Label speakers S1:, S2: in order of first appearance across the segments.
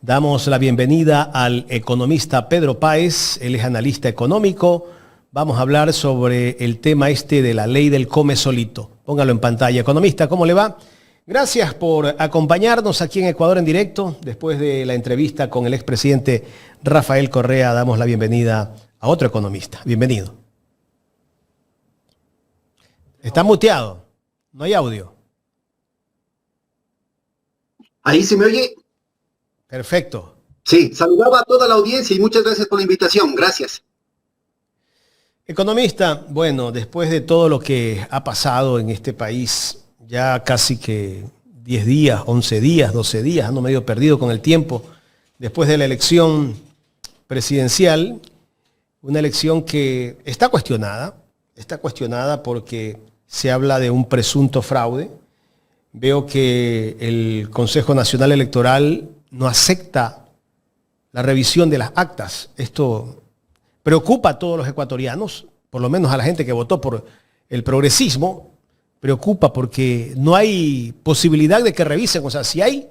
S1: Damos la bienvenida al economista Pedro Páez, él es analista económico. Vamos a hablar sobre el tema de la ley del come solito. Póngalo en pantalla. Economista, ¿cómo le va? Gracias por acompañarnos aquí en Ecuador en directo. Después de la entrevista con el expresidente Rafael Correa, damos la bienvenida a otro economista. Bienvenido. Está muteado, no hay audio.
S2: ¿Ahí se me oye?
S1: Perfecto.
S2: Sí, saludaba a toda la audiencia y muchas gracias por la invitación. Gracias.
S1: Economista, bueno, después de todo lo que ha pasado en este país, ya casi que 10 días, 11 días, 12 días, ando medio perdido con el tiempo, después de la elección presidencial, una elección que está cuestionada porque se habla de un presunto fraude. Veo que el Consejo Nacional Electoral no acepta la revisión de las actas. Esto preocupa a todos los ecuatorianos, por lo menos a la gente que votó por el progresismo, preocupa porque no hay posibilidad de que revisen. O sea, si hay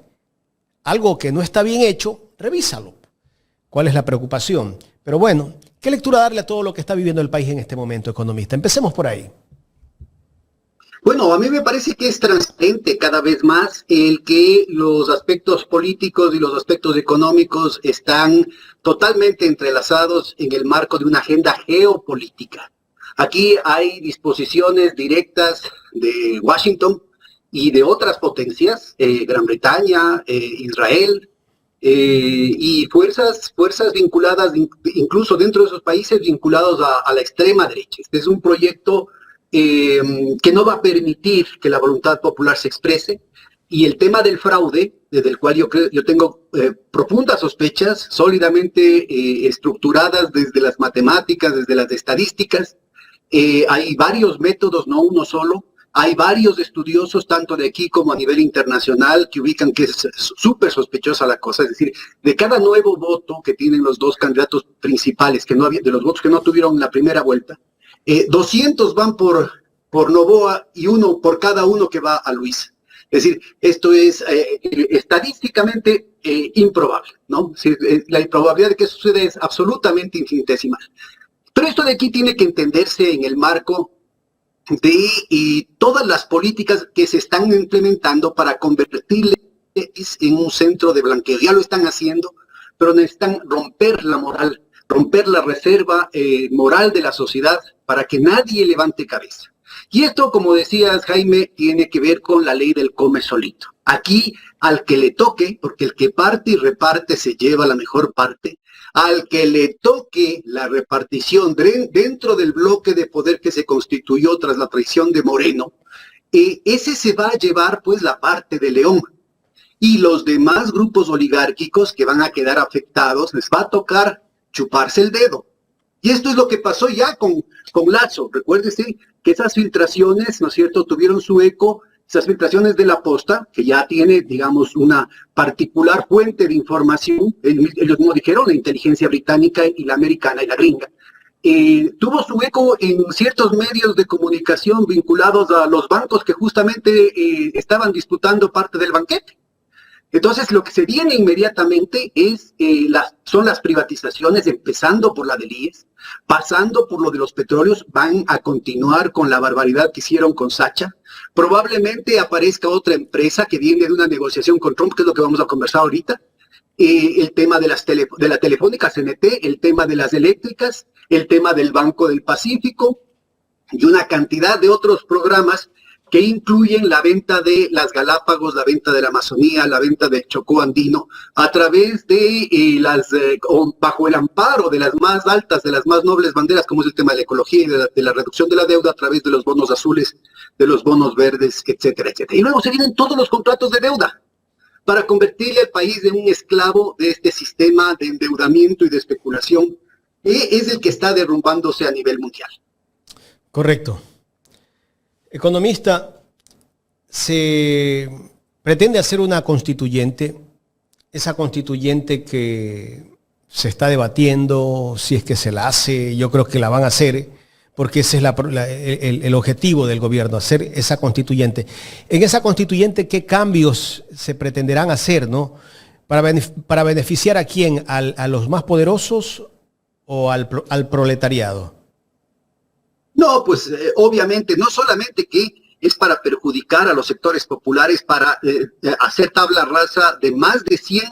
S1: algo que no está bien hecho, revísalo. ¿Cuál es la preocupación? Pero bueno, ¿qué lectura darle a todo lo que está viviendo el país en este momento, economista? Empecemos por ahí.
S2: Bueno, a mí me parece que es transparente cada vez más el que los aspectos políticos y los aspectos económicos están totalmente entrelazados en el marco de una agenda geopolítica. Aquí hay disposiciones directas de Washington y de otras potencias, Gran Bretaña, Israel, y fuerzas vinculadas, incluso dentro de esos países, vinculados a la extrema derecha. Este es un proyecto que no va a permitir que la voluntad popular se exprese, y el tema del fraude, desde el cual yo tengo profundas sospechas, sólidamente estructuradas desde las matemáticas, desde las estadísticas. Hay varios métodos, no uno solo. Hay varios estudiosos, tanto de aquí como a nivel internacional, que ubican que es súper sospechosa la cosa. Es decir, de cada nuevo voto que tienen los dos candidatos principales, de los votos que no tuvieron la primera vuelta, 200 van por Noboa y uno por cada uno que va a Luis. Es decir, esto es estadísticamente improbable, ¿no? Es decir, la improbabilidad de que eso suceda es absolutamente infinitesimal. Pero esto de aquí tiene que entenderse en el marco de todas las políticas que se están implementando para convertirle en un centro de blanqueo. Ya lo están haciendo, pero necesitan romper la moral, romper la reserva moral de la sociedad para que nadie levante cabeza. Y esto, como decías, Jaime, tiene que ver con la ley del come solito. Aquí, al que le toque, porque el que parte y reparte se lleva la mejor parte, al que le toque la repartición dentro del bloque de poder que se constituyó tras la traición de Moreno, ese se va a llevar pues la parte de León. Y los demás grupos oligárquicos que van a quedar afectados, les va a tocar chuparse el dedo. Y esto es lo que pasó ya con Lazo. Recuérdese que esas filtraciones, ¿no es cierto?, tuvieron su eco, esas filtraciones de la Posta, que ya tiene, digamos, una particular fuente de información, ellos mismos dijeron, la inteligencia británica y la americana y la gringa, tuvo su eco en ciertos medios de comunicación vinculados a los bancos que justamente estaban disputando parte del banquete. Entonces, lo que se viene inmediatamente son las privatizaciones, empezando por la del IES, pasando por lo de los petróleos. Van a continuar con la barbaridad que hicieron con Sacha. Probablemente aparezca otra empresa que viene de una negociación con Trump, que es lo que vamos a conversar ahorita. El tema de la Telefónica CNT, el tema de las eléctricas, el tema del Banco del Pacífico y una cantidad de otros programas que incluyen la venta de las Galápagos, la venta de la Amazonía, la venta del Chocó andino, a través de bajo el amparo de las más altas, de las más nobles banderas, como es el tema de la ecología y de la reducción de la deuda, a través de los bonos azules, de los bonos verdes, etcétera, etcétera. Y luego se vienen todos los contratos de deuda, para convertirle al país en un esclavo de este sistema de endeudamiento y de especulación, que es el que está derrumbándose a nivel mundial.
S1: Correcto. Economista, se pretende hacer una constituyente, esa constituyente que se está debatiendo, si es que se la hace, yo creo que la van a hacer, porque ese es el objetivo del gobierno, hacer esa constituyente. En esa constituyente, ¿qué cambios se pretenderán hacer, no? ¿Para beneficiar a quién? ¿A los más poderosos o al proletariado?
S2: No, pues obviamente, no solamente que es para perjudicar a los sectores populares, para hacer tabla rasa de más de 100,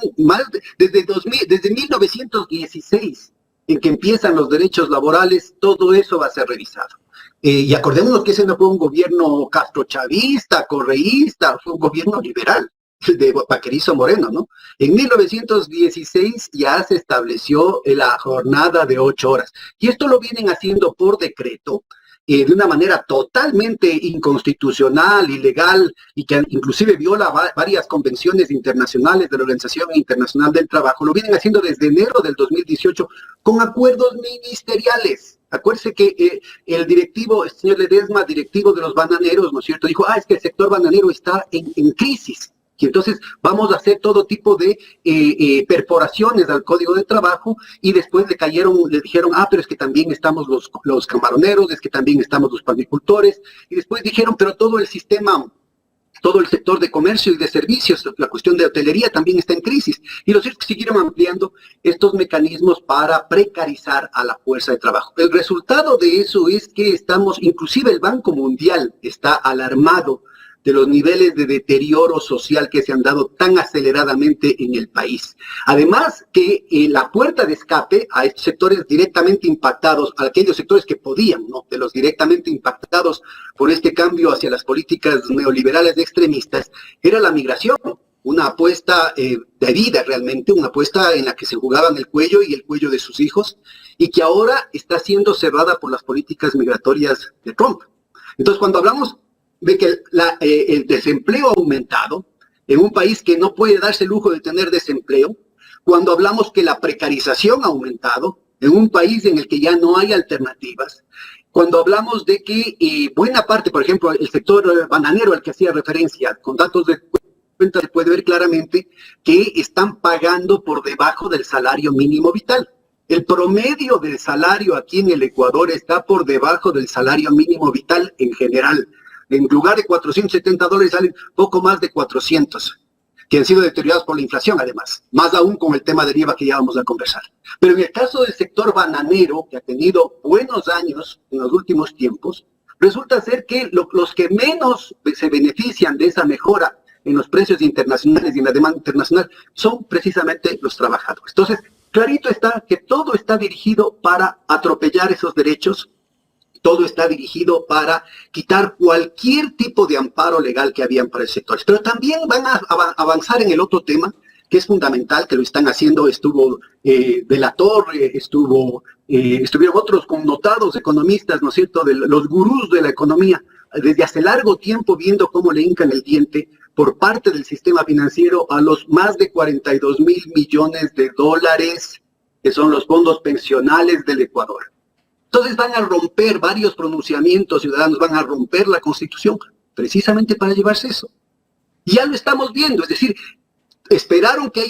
S2: desde 1916, en que empiezan los derechos laborales, todo eso va a ser revisado. Y acordémonos que ese no fue un gobierno castrochavista, correísta, fue un gobierno liberal de Paquerizo Moreno, ¿no? En 1916 ya se estableció la jornada de 8 horas. Y esto lo vienen haciendo por decreto, de una manera totalmente inconstitucional, ilegal, y que inclusive viola varias convenciones internacionales de la Organización Internacional del Trabajo. Lo vienen haciendo desde enero del 2018 con acuerdos ministeriales. Acuérdese que el directivo, el señor Ledesma, directivo de los bananeros, ¿no es cierto?, dijo, es que el sector bananero está en crisis. Y entonces vamos a hacer todo tipo de perforaciones al Código de Trabajo, y después le dijeron, pero es que también estamos los camaroneros, es que también estamos los panicultores, y después dijeron, pero todo el sistema, todo el sector de comercio y de servicios, la cuestión de hotelería también está en crisis. Y los circos siguieron ampliando estos mecanismos para precarizar a la fuerza de trabajo. El resultado de eso es que inclusive el Banco Mundial está alarmado de los niveles de deterioro social que se han dado tan aceleradamente en el país. Además que la puerta de escape a estos sectores directamente impactados, a aquellos sectores que podían, ¿no?, de los directamente impactados por este cambio hacia las políticas neoliberales extremistas, era la migración. Una apuesta de vida realmente, una apuesta en la que se jugaban el cuello y el cuello de sus hijos, y que ahora está siendo cerrada por las políticas migratorias de Trump. Entonces, cuando hablamos de que el desempleo ha aumentado en un país que no puede darse el lujo de tener desempleo, cuando hablamos que la precarización ha aumentado en un país en el que ya no hay alternativas, cuando hablamos de que buena parte, por ejemplo, el sector bananero al que hacía referencia, con datos de cuenta se puede ver claramente que están pagando por debajo del salario mínimo vital. El promedio del salario aquí en el Ecuador está por debajo del salario mínimo vital en general. En lugar de $470 salen poco más de 400, que han sido deteriorados por la inflación además, más aún con el tema del IVA que ya vamos a conversar. Pero en el caso del sector bananero, que ha tenido buenos años en los últimos tiempos, resulta ser que los que menos se benefician de esa mejora en los precios internacionales y en la demanda internacional son precisamente los trabajadores. Entonces, clarito está que todo está dirigido para atropellar esos derechos. Todo está dirigido para quitar cualquier tipo de amparo legal que habían para el sector. Pero también van a avanzar en el otro tema, que es fundamental, que lo están haciendo. Estuvo de la Torre, estuvieron otros connotados economistas, ¿no es cierto?, de los gurús de la economía, desde hace largo tiempo viendo cómo le hincan el diente por parte del sistema financiero a los más de 42,000 millones de dólares, que son los fondos pensionales del Ecuador. Entonces van a romper varios pronunciamientos ciudadanos, van a romper la Constitución precisamente para llevarse eso. Y ya lo estamos viendo, es decir, esperaron que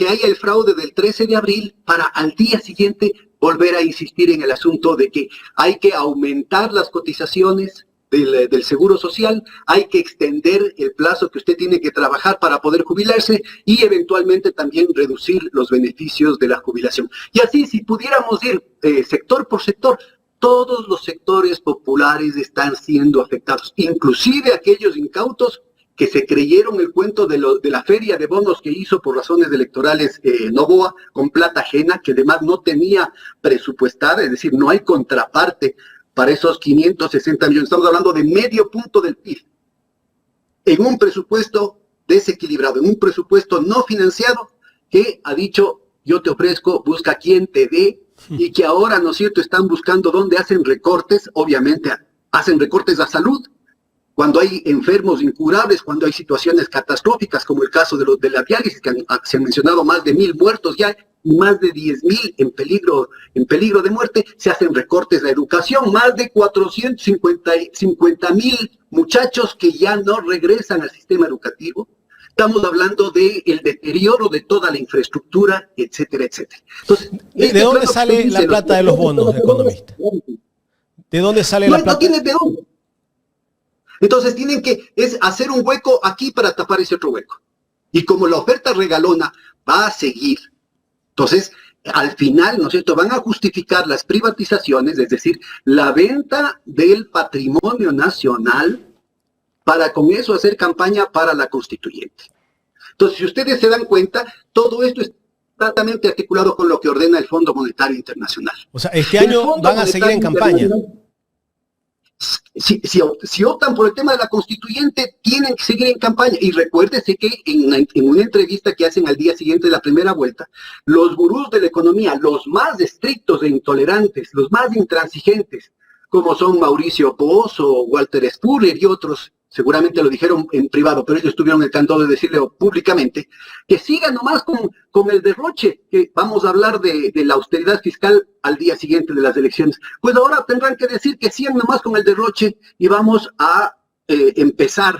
S2: haya el fraude del 13 de abril para al día siguiente volver a insistir en el asunto de que hay que aumentar las cotizaciones del Seguro Social, hay que extender el plazo que usted tiene que trabajar para poder jubilarse y eventualmente también reducir los beneficios de la jubilación. Y así, si pudiéramos ir sector por sector, todos los sectores populares están siendo afectados, inclusive aquellos incautos que se creyeron el cuento de la feria de bonos que hizo por razones electorales Noboa con plata ajena, que además no tenía presupuestada, es decir, no hay contraparte para esos 560 millones. Estamos hablando de medio punto del PIB. En un presupuesto desequilibrado, en un presupuesto no financiado, que ha dicho, yo te ofrezco, busca quien te dé, y que ahora, ¿no es cierto?, están buscando dónde hacen recortes. Obviamente hacen recortes a salud, cuando hay enfermos incurables, cuando hay situaciones catastróficas, como el caso de la diálisis, que se han mencionado más de 1,000 muertos ya, más de 10,000 en peligro de muerte. Se hacen recortes a la educación, más de 450,000 muchachos que ya no regresan al sistema educativo. Estamos hablando del deterioro de toda la infraestructura, etcétera, etcétera. Entonces,
S1: ¿de dónde sale la plata de los bonos, economista? ¿De dónde sale la plata?
S2: No tiene de dónde. Entonces tienen que hacer un hueco aquí para tapar ese otro hueco. Y como la oferta regalona va a seguir. Entonces, al final, ¿no es cierto?, van a justificar las privatizaciones, es decir, la venta del patrimonio nacional para con eso hacer campaña para la constituyente. Entonces, si ustedes se dan cuenta, todo esto es exactamente articulado con lo que ordena el Fondo Monetario Internacional.
S1: O sea, este año van a seguir en campaña.
S2: Si optan por el tema de la constituyente, tienen que seguir en campaña. Y recuérdese que en una entrevista que hacen al día siguiente de la primera vuelta, los gurús de la economía, los más estrictos e intolerantes, los más intransigentes, como son Mauricio Pozo, Walter Spurrier y otros, seguramente lo dijeron en privado, pero ellos tuvieron el candor de decirlo públicamente, que sigan nomás con el derroche, que vamos a hablar de la austeridad fiscal al día siguiente de las elecciones. Pues ahora tendrán que decir que sigan nomás con el derroche y vamos a empezar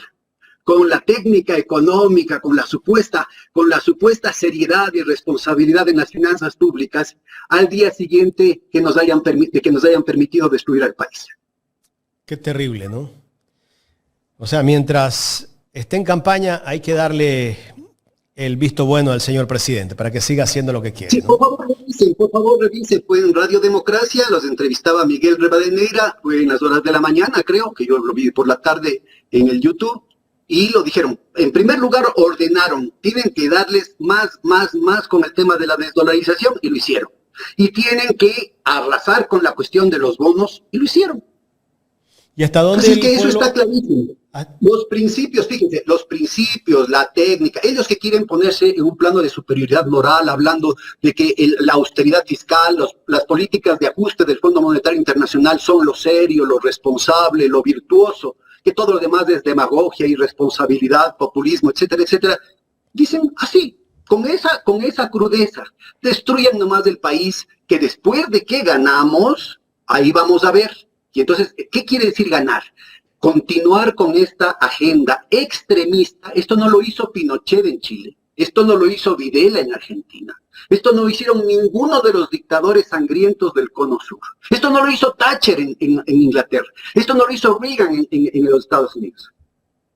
S2: con la técnica económica, con la supuesta seriedad y responsabilidad en las finanzas públicas al día siguiente que nos hayan permitido destruir al país.
S1: Qué terrible, ¿no? O sea, mientras esté en campaña hay que darle el visto bueno al señor presidente para que siga haciendo lo que quiere.
S2: Sí,
S1: ¿no?
S2: por favor revisen. Fue en Radio Democracia, los entrevistaba Miguel Rivadeneira, fue en las horas de la mañana, creo, que yo lo vi por la tarde en el YouTube, y lo dijeron. En primer lugar, ordenaron, tienen que darles más con el tema de la desdolarización, y lo hicieron. Y tienen que arrasar con la cuestión de los bonos, y lo hicieron.
S1: ¿Y hasta dónde?
S2: Así que eso está clarísimo. Los principios, fíjense, los principios, la técnica, ellos que quieren ponerse en un plano de superioridad moral, hablando de que la austeridad fiscal, las políticas de ajuste del Fondo Monetario Internacional son lo serio, lo responsable, lo virtuoso, que todo lo demás es demagogia, irresponsabilidad, populismo, etcétera, etcétera, dicen así, con esa crudeza, destruyen nomás el país, que después de que ganamos, ahí vamos a ver. Y entonces, ¿qué quiere decir ganar? Continuar con esta agenda extremista. Esto no lo hizo Pinochet en Chile, esto no lo hizo Videla en Argentina, esto no lo hicieron ninguno de los dictadores sangrientos del Cono Sur, esto no lo hizo Thatcher en Inglaterra, esto no lo hizo Reagan en los Estados Unidos.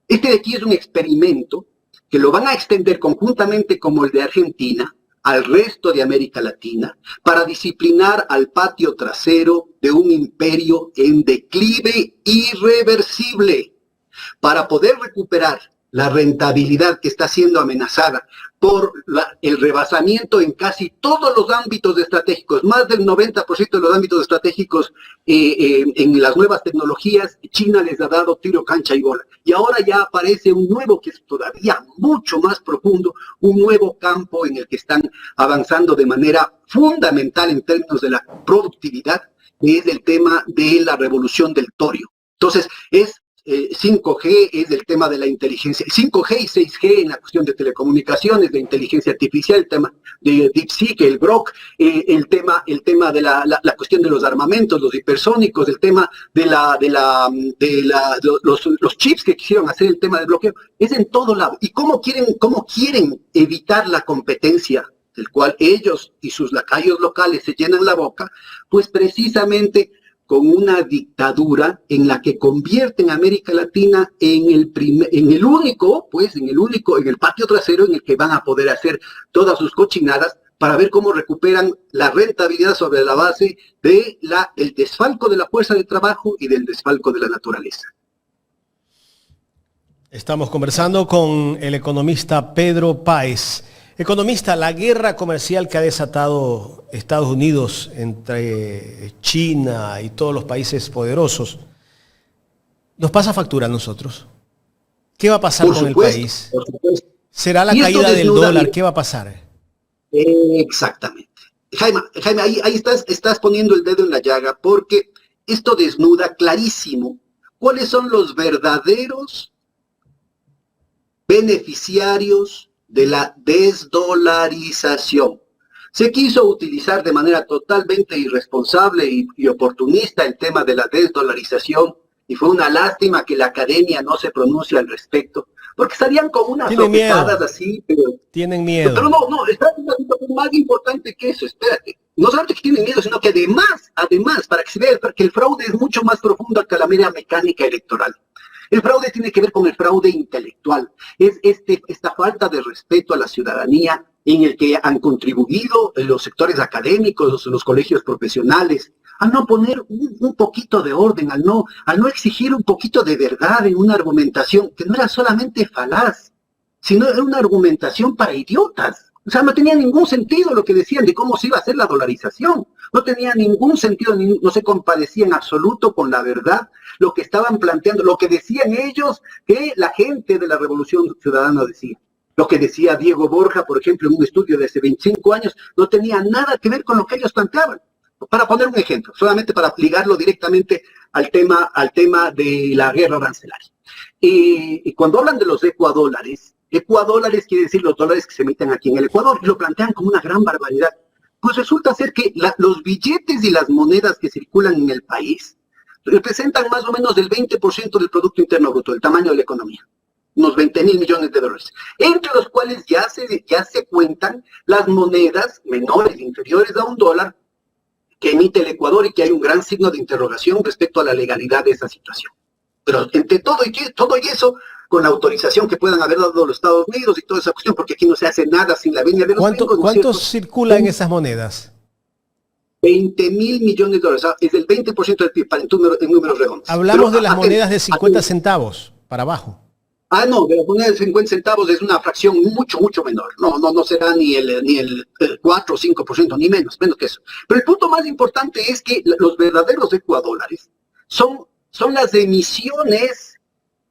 S2: Este de aquí es un experimento que lo van a extender conjuntamente como el de Argentina al resto de América Latina para disciplinar al patio trasero de un imperio en declive irreversible, para poder recuperar la rentabilidad que está siendo amenazada por el rebasamiento en casi todos los ámbitos estratégicos, más del 90% de los ámbitos estratégicos en las nuevas tecnologías. China les ha dado tiro, cancha y bola. Y ahora ya aparece un nuevo que es todavía mucho más profundo, un nuevo campo en el que están avanzando de manera fundamental en términos de la productividad, que es el tema de la revolución del torio. Entonces, 5G es el tema de la inteligencia, 5G y 6G en la cuestión de telecomunicaciones, de inteligencia artificial, el tema de DeepSeek, el Grok, el tema de la cuestión de los armamentos, los hipersónicos, el tema de los chips que quisieron hacer, el tema del bloqueo, es en todo lado. ¿Y cómo quieren evitar la competencia, del cual ellos y sus lacayos locales se llenan la boca? Pues precisamente con una dictadura en la que convierten a América Latina en el patio trasero en el que van a poder hacer todas sus cochinadas para ver cómo recuperan la rentabilidad sobre la base del desfalco de la fuerza de trabajo y del desfalco de la naturaleza.
S1: Estamos conversando con el economista Pedro Páez. Economista, la guerra comercial que ha desatado Estados Unidos entre China y todos los países poderosos, ¿nos pasa factura a nosotros? ¿Qué va a pasar con el país? ¿Será la caída del dólar? ¿Qué va a pasar?
S2: Exactamente. Jaime, ahí estás poniendo el dedo en la llaga, porque esto desnuda clarísimo cuáles son los verdaderos beneficiarios de la desdolarización. Se quiso utilizar de manera totalmente irresponsable y oportunista el tema de la desdolarización, y fue una lástima que la academia no se pronuncie al respecto, porque salían con unas sopetadas así, pero...
S1: Tienen miedo.
S2: Pero no, está más importante que eso, espérate. No solamente que tienen miedo, sino que además, para que se vea que el fraude es mucho más profundo que la mera mecánica electoral. El fraude tiene que ver con el fraude intelectual. Es esta falta de respeto a la ciudadanía en el que han contribuido los sectores académicos, los colegios profesionales, a no poner un poquito de orden, al no exigir un poquito de verdad en una argumentación que no era solamente falaz, sino era una argumentación para idiotas. O sea, no tenía ningún sentido lo que decían de cómo se iba a hacer la dolarización. No tenía ningún sentido, no se compadecía en absoluto con la verdad, lo que estaban planteando, lo que decían ellos que la gente de la Revolución Ciudadana decía. Lo que decía Diego Borja, por ejemplo, en un estudio de hace 25 años, no tenía nada que ver con lo que ellos planteaban. Para poner un ejemplo, solamente para ligarlo directamente al tema de la guerra arancelaria. Y cuando hablan de los ecuadólares quiere decir los dólares que se emiten aquí en el Ecuador, y lo plantean como una gran barbaridad. Pues resulta ser que los billetes y las monedas que circulan en el país representan más o menos el 20% del Producto Interno Bruto, del tamaño de la economía. Unos 20.000 millones de dólares, entre los cuales ya se cuentan las monedas menores, inferiores a $1, que emite el Ecuador, y que hay un gran signo de interrogación respecto a la legalidad de esa situación. Pero entre todo y eso, con la autorización que puedan haber dado los Estados Unidos y toda esa cuestión, porque aquí no se hace nada sin la venia de los gringos,
S1: ¿Cuánto circula en esas monedas?
S2: 20.000 millones de dólares, es el 20% del PIB en números redondos.
S1: Hablamos de las monedas de 50 centavos para abajo.
S2: No, de las monedas de 50 centavos es una fracción mucho, mucho menor. No será ni el 4 o 5%, ni menos que eso. Pero el punto más importante es que los verdaderos ecuadólares son las emisiones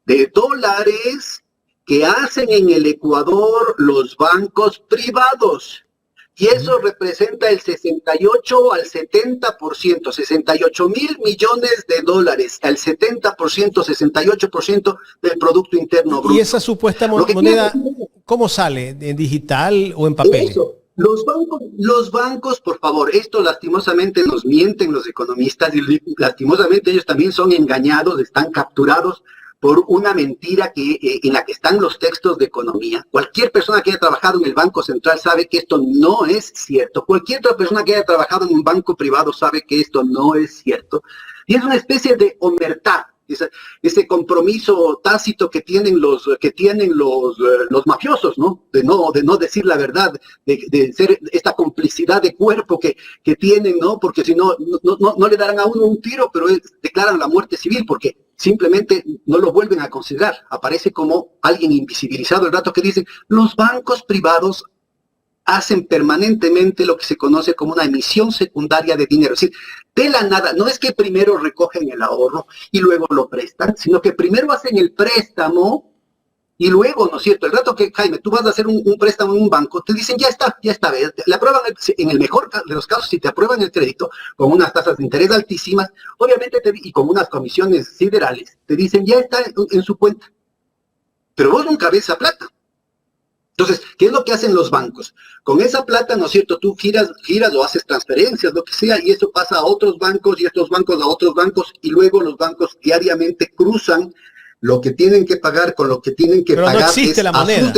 S2: de dólares que hacen en el Ecuador los bancos privados. Y eso representa el 68 al 70%, 68.000 millones de dólares, al 70%, 68% del Producto Interno Bruto.
S1: ¿Y esa supuesta moneda cómo sale? ¿En digital o en papel?
S2: Eso. Los bancos, por favor, esto lastimosamente nos mienten los economistas, y lastimosamente ellos también son engañados, están capturados por una mentira en la que están los textos de economía. Cualquier persona que haya trabajado en el Banco Central sabe que esto no es cierto. Cualquier otra persona que haya trabajado en un banco privado sabe que esto no es cierto. Y es una especie de omertá, ese compromiso tácito que tienen los mafiosos, ¿no? De no decir la verdad, de ser esta complicidad de cuerpo que tienen, ¿no? Porque si no le darán a uno un tiro, pero declaran la muerte civil, porque simplemente no lo vuelven a considerar. Aparece como alguien invisibilizado el rato que dicen, los bancos privados hacen permanentemente lo que se conoce como una emisión secundaria de dinero. Es decir, de la nada, no es que primero recogen el ahorro y luego lo prestan, sino que primero hacen el préstamo y luego, ¿no es cierto? El rato que, Jaime, tú vas a hacer un préstamo en un banco, te dicen, ya está, le aprueban, en el mejor de los casos, si te aprueban el crédito con unas tasas de interés altísimas, obviamente, y con unas comisiones siderales, te dicen, ya está en su cuenta. Pero vos nunca ves esa plata. Entonces, ¿qué es lo que hacen los bancos? Con esa plata, ¿no es cierto? Tú giras o haces transferencias, lo que sea, y eso pasa a otros bancos y estos bancos a otros bancos, y luego los bancos diariamente cruzan lo que tienen que pagar con lo que tienen que pagar.
S1: Pero no existe la moneda.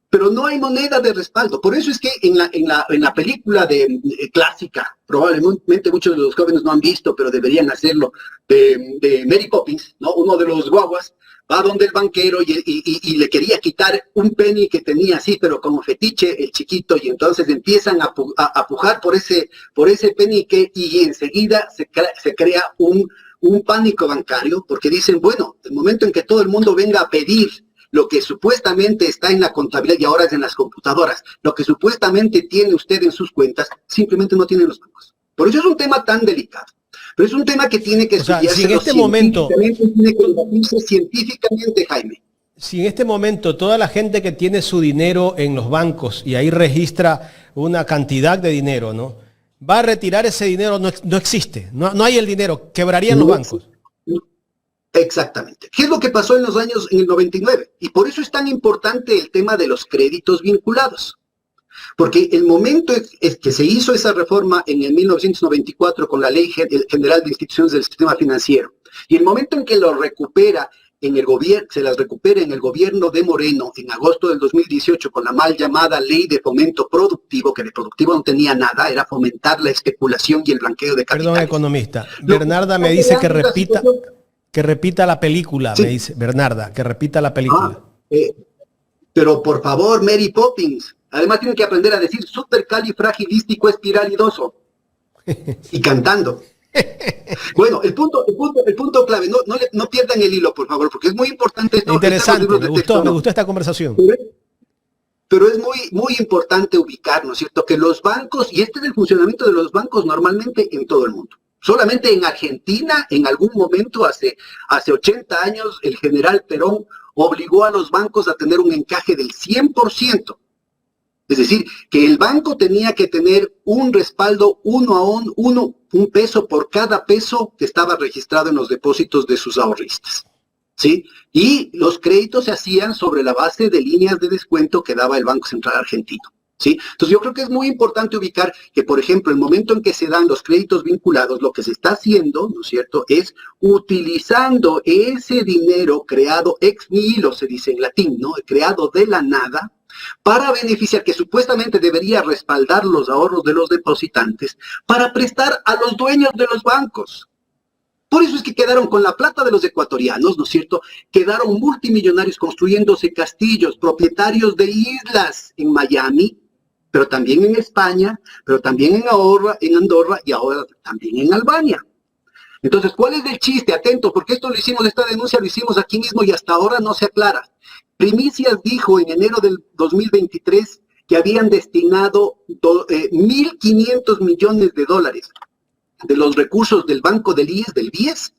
S2: Pero no hay moneda de respaldo. Por eso es que en la película clásica, probablemente muchos de los jóvenes no han visto, pero deberían hacerlo, de Mary Poppins, ¿no? Uno de los guaguas va donde el banquero y le quería quitar un penny que tenía así, pero como fetiche el chiquito, y entonces empiezan a pujar por ese penny y enseguida se crea un pánico bancario, porque dicen, bueno, el momento en que todo el mundo venga a pedir lo que supuestamente está en la contabilidad y ahora es en las computadoras, lo que supuestamente tiene usted en sus cuentas, simplemente no tienen los bancos. Por eso es un tema tan delicado. Pero es un tema que tiene que estudiarse,
S1: si en este momento
S2: tiene que debatirse científicamente, Jaime.
S1: Si en este momento toda la gente que tiene su dinero en los bancos y ahí registra una cantidad de dinero, ¿no? Va a retirar ese dinero, no existe, no hay el dinero, quebrarían los bancos.
S2: Exactamente. ¿Qué es lo que pasó en el 99? Y por eso es tan importante el tema de los créditos vinculados. Porque el momento es que se hizo esa reforma en el 1994 con la Ley General de Instituciones del Sistema Financiero, y el momento en que lo recupera se las recupera en el gobierno de Moreno en agosto del 2018 con la mal llamada Ley de Fomento Productivo, que de productivo no tenía nada, era fomentar la especulación y el blanqueo de capitales.
S1: Perdón, economista. Bernarda me dice que repita la película, sí. Me dice Bernarda, que repita la película.
S2: Pero por favor, Mary Poppins, además tienen que aprender a decir supercalifragilístico espiralidoso y cantando. Bueno, el punto clave, no pierdan el hilo, por favor, porque es muy importante esto.
S1: Interesante, me gustó esta conversación.
S2: Pero es muy importante ubicar, ¿no es cierto?, que los bancos, y este es el funcionamiento de los bancos normalmente en todo el mundo. Solamente en Argentina, en algún momento, hace 80 años, el general Perón obligó a los bancos a tener un encaje del 100%. Es decir, que el banco tenía que tener un respaldo un peso por cada peso que estaba registrado en los depósitos de sus ahorristas, ¿sí? Y los créditos se hacían sobre la base de líneas de descuento que daba el Banco Central Argentino, ¿sí? Entonces yo creo que es muy importante ubicar que, por ejemplo, el momento en que se dan los créditos vinculados, lo que se está haciendo, ¿no es cierto?, es utilizando ese dinero creado ex nihilo, se dice en latín, ¿no?, creado de la nada, para beneficiar, que supuestamente debería respaldar los ahorros de los depositantes, para prestar a los dueños de los bancos. Por eso es que quedaron con la plata de los ecuatorianos, ¿no es cierto? Quedaron multimillonarios construyéndose castillos, propietarios de islas en Miami, pero también en España, pero también en Andorra y ahora también en Albania. Entonces, ¿cuál es el chiste? Atentos, porque esta denuncia lo hicimos aquí mismo y hasta ahora no se aclara. Primicias dijo en enero del 2023 que habían destinado 1.500 millones de dólares de los recursos del banco del BIES,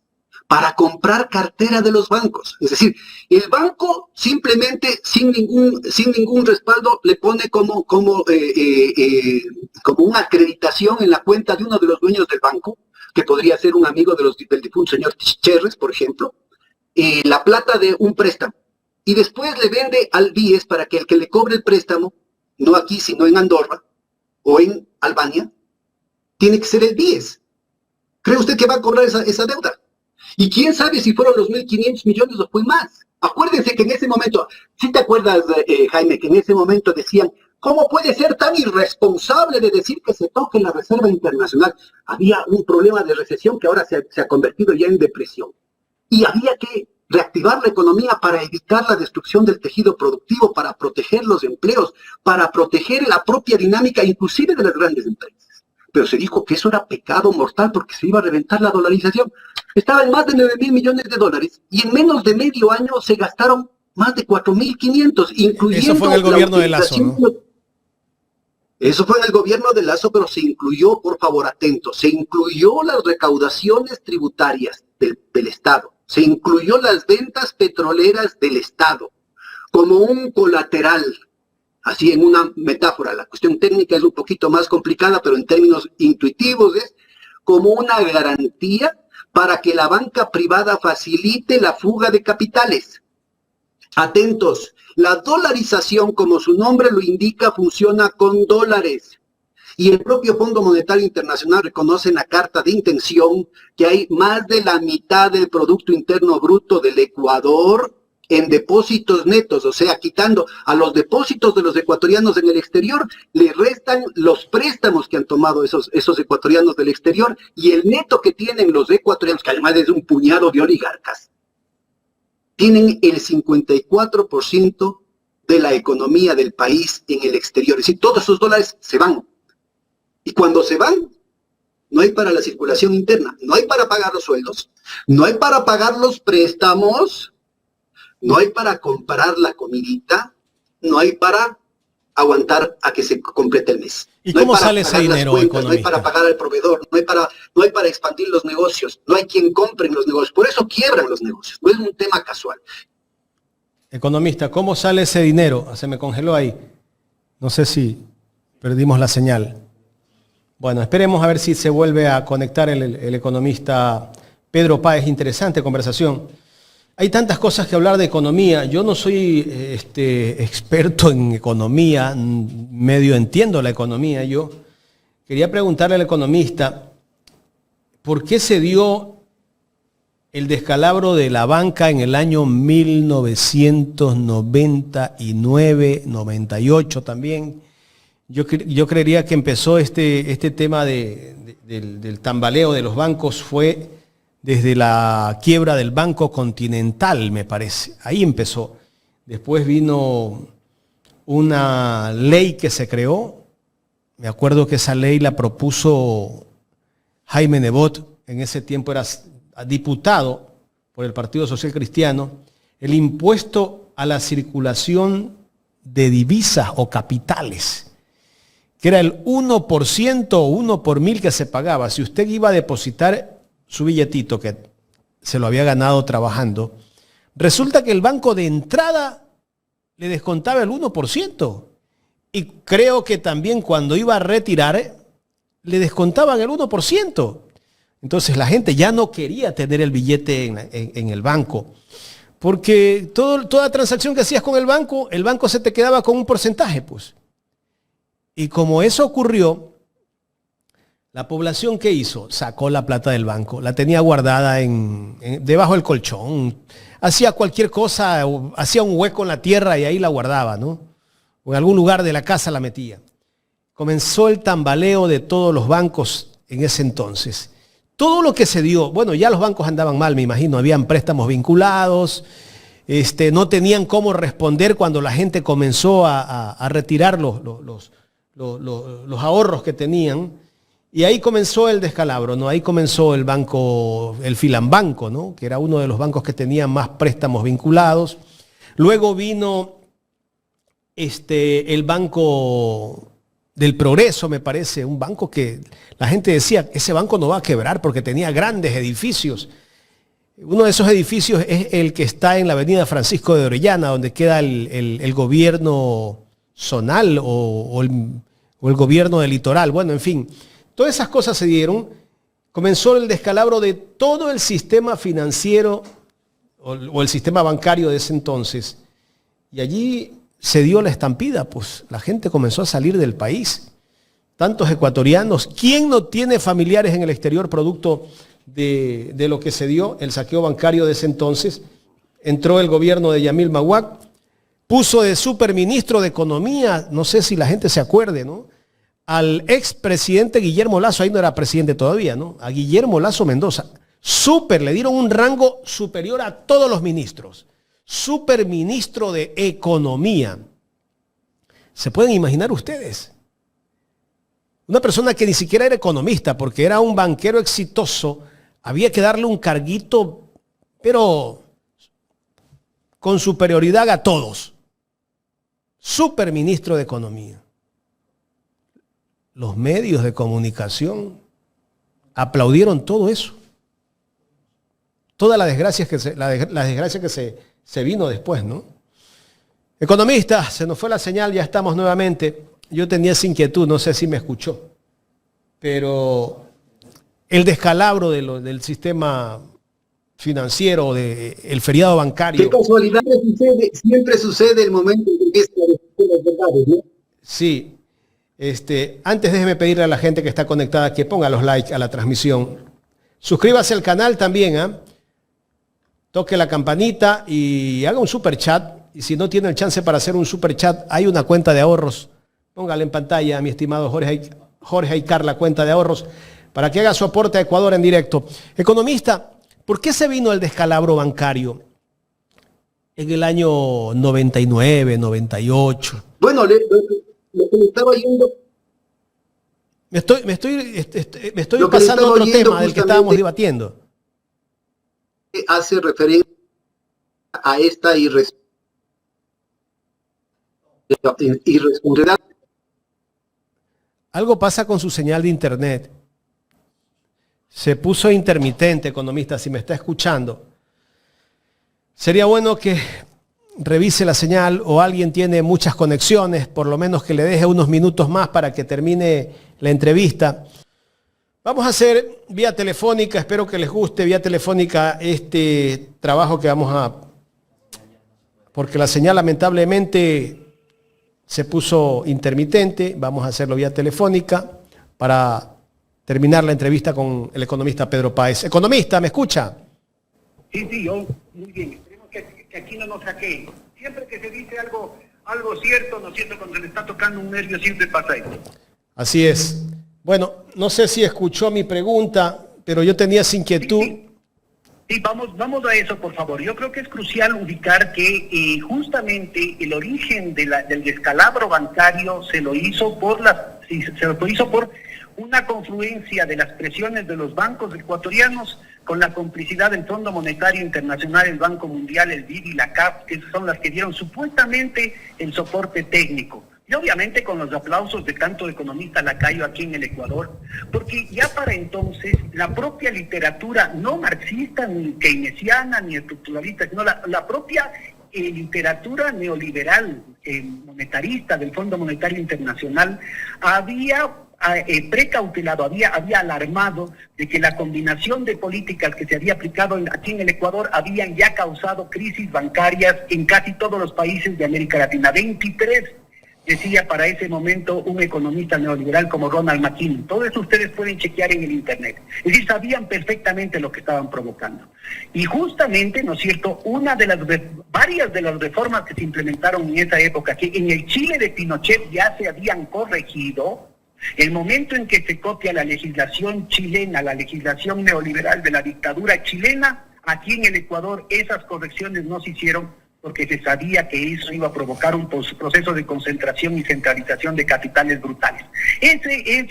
S2: para comprar cartera de los bancos. Es decir, el banco simplemente, sin ningún respaldo, le pone como una acreditación en la cuenta de uno de los dueños del banco, que podría ser un amigo del difunto señor Cherres, por ejemplo, la plata de un préstamo. Y después le vende al BIES para que el que le cobre el préstamo, no aquí, sino en Andorra o en Albania, tiene que ser el BIES. ¿Cree usted que va a cobrar esa deuda? Y quién sabe si fueron los 1.500 millones o fue más. Acuérdense que en ese momento, ¿sí te acuerdas, Jaime, que en ese momento decían, ¿cómo puede ser tan irresponsable de decir que se toque la Reserva Internacional? Había un problema de recesión que ahora se ha convertido ya en depresión. Y había que reactivar la economía para evitar la destrucción del tejido productivo, para proteger los empleos, para proteger la propia dinámica, inclusive de las grandes empresas. Pero se dijo que eso era pecado mortal porque se iba a reventar la dolarización. Estaba en más de 9.000 millones de dólares y en menos de medio año se gastaron más de 4.500, incluyendo...
S1: Eso fue en el gobierno de Lazo, ¿no?
S2: Eso fue en el gobierno de Lazo, pero se incluyó, por favor, atentos, se incluyó las recaudaciones tributarias del Estado, se incluyó las ventas petroleras del Estado como un colateral. Así en una metáfora, la cuestión técnica es un poquito más complicada, pero en términos intuitivos es como una garantía para que la banca privada facilite la fuga de capitales. Atentos, la dolarización, como su nombre lo indica, funciona con dólares. Y el propio Fondo Monetario Internacional reconoce en la carta de intención que hay más de la mitad del Producto Interno Bruto del Ecuador en depósitos netos, o sea, quitando a los depósitos de los ecuatorianos en el exterior, le restan los préstamos que han tomado esos ecuatorianos del exterior y el neto que tienen los ecuatorianos, que además es un puñado de oligarcas, tienen el 54% de la economía del país en el exterior. Es decir, todos esos dólares se van. Y cuando se van, no hay para la circulación interna, no hay para pagar los sueldos, no hay para pagar los préstamos, no hay para comprar la comidita, no hay para aguantar a que se complete el mes.
S1: ¿Y
S2: no
S1: cómo sale ese dinero, economista?
S2: No hay para pagar al proveedor, no hay para expandir los negocios, no hay quien compre en los negocios. Por eso quiebran los negocios, no es un tema casual.
S1: Economista, ¿cómo sale ese dinero? Se me congeló ahí. No sé si perdimos la señal. Bueno, esperemos a ver si se vuelve a conectar el economista Pedro Páez. Interesante conversación. Hay tantas cosas que hablar de economía. Yo no soy experto en economía, medio entiendo la economía. Yo quería preguntarle al economista, ¿por qué se dio el descalabro de la banca en el año 1999, 98 también? Yo creería que empezó este tema del tambaleo de los bancos fue desde la quiebra del Banco Continental, me parece. Ahí empezó. Después vino una ley que se creó. Me acuerdo que esa ley la propuso Jaime Nebot, en ese tiempo era diputado por el Partido Social Cristiano, el impuesto a la circulación de divisas o capitales, que era el 1% o 1 por 1000 que se pagaba. Si usted iba a depositar su billetito, que se lo había ganado trabajando, resulta que el banco de entrada le descontaba el 1%. Y creo que también cuando iba a retirar, le descontaban el 1%. Entonces la gente ya no quería tener el billete en el banco, porque toda transacción que hacías con el banco se te quedaba con un porcentaje, pues. Y como eso ocurrió, la población, ¿qué hizo? Sacó la plata del banco, la tenía guardada debajo del colchón, hacía cualquier cosa, hacía un hueco en la tierra y ahí la guardaba, ¿no? O en algún lugar de la casa la metía. Comenzó el tambaleo de todos los bancos en ese entonces. Todo lo que se dio, bueno, ya los bancos andaban mal, me imagino, habían préstamos vinculados, no tenían cómo responder cuando la gente comenzó a retirar los ahorros que tenían, y ahí comenzó el descalabro, ¿no? Ahí comenzó el banco, el Filambanco, ¿no? Que era uno de los bancos que tenía más préstamos vinculados. Luego vino el Banco del Progreso, me parece, un banco que la gente decía, ese banco no va a quebrar porque tenía grandes edificios. Uno de esos edificios es el que está en la avenida Francisco de Orellana, donde queda el gobierno zonal o el gobierno del litoral. Bueno, en fin, todas esas cosas se dieron. Comenzó el descalabro de todo el sistema financiero o el sistema bancario de ese entonces. Y allí se dio la estampida, pues la gente comenzó a salir del país. Tantos ecuatorianos. ¿Quién no tiene familiares en el exterior producto de lo que se dio, el saqueo bancario de ese entonces? Entró el gobierno de Yamil Mahuac, puso de superministro de Economía, no sé si la gente se acuerde, ¿no? Al expresidente Guillermo Lasso, ahí no era presidente todavía, ¿no? A Guillermo Lasso Mendoza. Le dieron un rango superior a todos los ministros. Superministro de Economía. ¿Se pueden imaginar ustedes? Una persona que ni siquiera era economista, porque era un banquero exitoso, había que darle un carguito, pero con superioridad a todos. Superministro de Economía. Los medios de comunicación aplaudieron todo eso. Toda la desgracia que se vino después, ¿no? Economista, se nos fue la señal, ya estamos nuevamente. Yo tenía esa inquietud, no sé si me escuchó, pero el descalabro del sistema financiero, del feriado bancario.
S2: Qué casualidad sucede, siempre sucede el momento en que empiezan a decir las verdades, ¿no?
S1: Sí. Antes déjeme pedirle a la gente que está conectada que ponga los likes a la transmisión. Suscríbase al canal también, ¿eh? Toque la campanita y haga un super chat. Y si no tiene el chance para hacer un super chat, hay una cuenta de ahorros. Póngale en pantalla, mi estimado Jorge Aycar, la cuenta de ahorros, para que haga su aporte a Ecuador en directo. Economista, ¿por qué se vino el descalabro bancario en el año 99, 98?
S2: Bueno, lo que le estaba oyendo.
S1: Me estoy pasando a otro tema del que estábamos debatiendo.
S2: Hace referencia a esta irresponsabilidad.
S1: Algo pasa con su señal de internet. Se puso intermitente, economista, si me está escuchando. Sería bueno que revise la señal, o alguien tiene muchas conexiones, por lo menos que le deje unos minutos más para que termine la entrevista. Vamos a hacer vía telefónica, espero que les guste vía telefónica este trabajo que vamos a... Porque la señal lamentablemente se puso intermitente, vamos a hacerlo vía telefónica para terminar la entrevista con el economista Pedro Páez. Economista, ¿me escucha?
S3: Sí, yo, muy bien. Esperemos que aquí no nos hackeen. Siempre que se dice algo cierto, ¿no es cierto? Cuando se le está tocando un nervio siempre pasa eso.
S1: Así es. Bueno, no sé si escuchó mi pregunta, pero yo tenía esa inquietud.
S3: Sí, vamos a eso, por favor. Yo creo que es crucial ubicar que justamente el origen del descalabro bancario se lo hizo por una confluencia de las presiones de los bancos ecuatorianos con la complicidad del Fondo Monetario Internacional, el Banco Mundial, el BID y la CAF, que son las que dieron supuestamente el soporte técnico. Y obviamente con los aplausos de tanto economista lacayo aquí en el Ecuador, porque ya para entonces la propia literatura no marxista, ni keynesiana, ni estructuralista, sino la propia literatura neoliberal monetarista del Fondo Monetario Internacional había precautelado, había alarmado de que la combinación de políticas que se había aplicado aquí en el Ecuador habían ya causado crisis bancarias en casi todos los países de América Latina. 23 decía para ese momento un economista neoliberal como Ronald McKinnon. Todo eso ustedes pueden chequear en el internet. Es decir, sabían perfectamente lo que estaban provocando. Y justamente, ¿no es cierto?, varias de las reformas que se implementaron en esa época, que en el Chile de Pinochet ya se habían corregido, el momento en que se copia la legislación chilena, la legislación neoliberal de la dictadura chilena, aquí en el Ecuador esas correcciones no se hicieron, porque se sabía que eso iba a provocar un proceso de concentración y centralización de capitales brutales. Ese es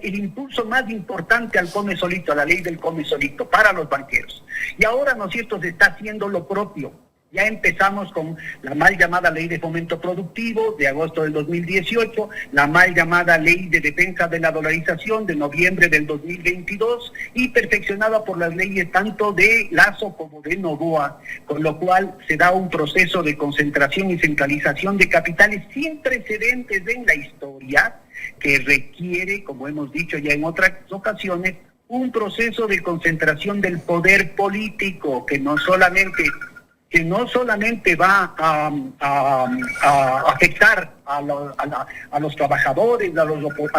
S3: el impulso más importante al come solito, a la ley del come solito, para los banqueros. Y ahora, ¿no es cierto?, se está haciendo lo propio. Ya empezamos con la mal llamada Ley de Fomento Productivo de agosto del 2018, la mal llamada Ley de Defensa de la Dolarización de noviembre del 2022 y perfeccionada por las leyes tanto de Lazo como de Noboa, con lo cual se da un proceso de concentración y centralización de capitales sin precedentes en la historia que requiere, como hemos dicho ya en otras ocasiones, un proceso de concentración del poder político que no solamente va a afectar a los trabajadores, a